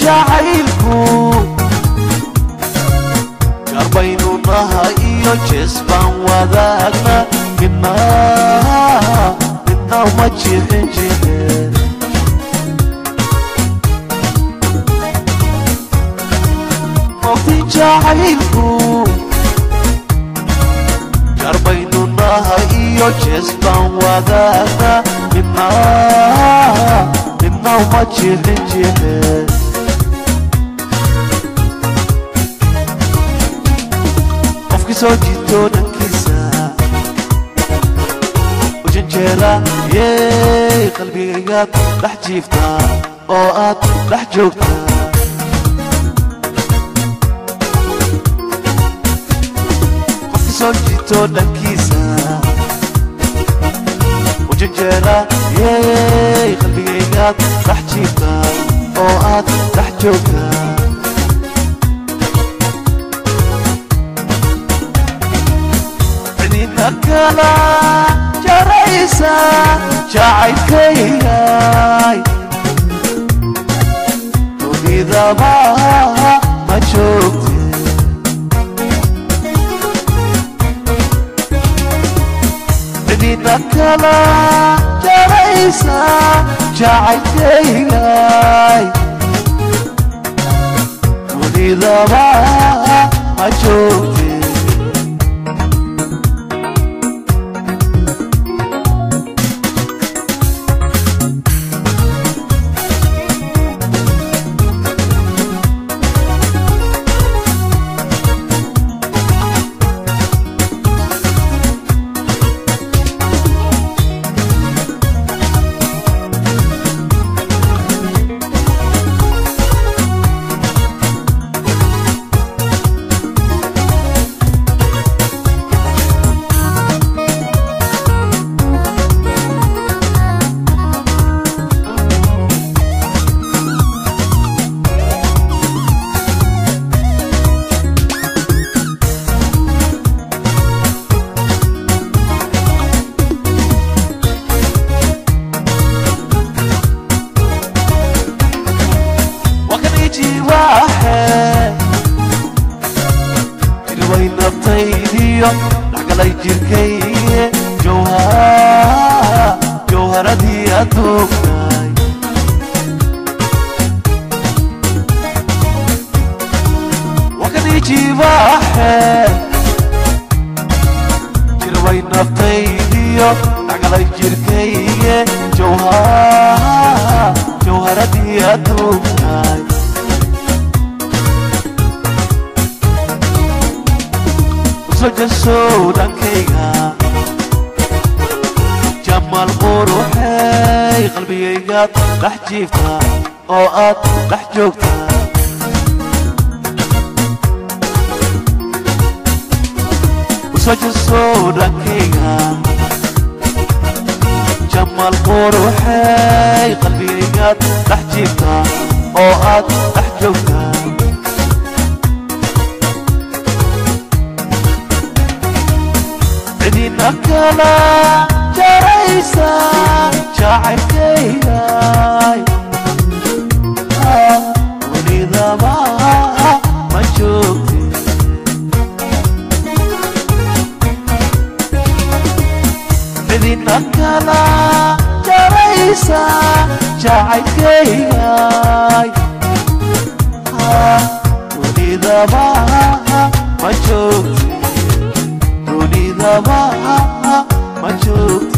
jacaylku garbaynu nahay iyo jees baan wadaagna midna uma jirin jirin waqti jacaylku garbaynu nahay iyo jees baan wadaagna midna uma jirin jirin soo jiito dhankiisa ujanjeera yey qalbigaygaad dhex jiiftaa oo aad dhex joogtaa qofki soo jiito dhankiisa ujanjeera yey qalbigaygaad dhex jiiftaa oo aad dhex joogtaa kala jaraysa jacaylkayay dunidaba ma joogte cidina kala jaraysa jacaylkayay dunidaba ma joogte لحقلي جيركي جوهردي أدوكاي وكان يجي واحد جروي نفتيدي لحقلي جيركي جوهردي أدوكاي سجسو دنكيغا جمال قروحي قلبي يقات رح جيفتها اوقات رح جوقتها سجسو دنكيغا جمال قروحي قلبي يقات رح جيفتها اوقات رح جوقتها كلا جريسا شاعركياي ولذا ما شوفتي بدينا كلا جريسا شاعركياي ولذا ما شوفتي ما شوفتي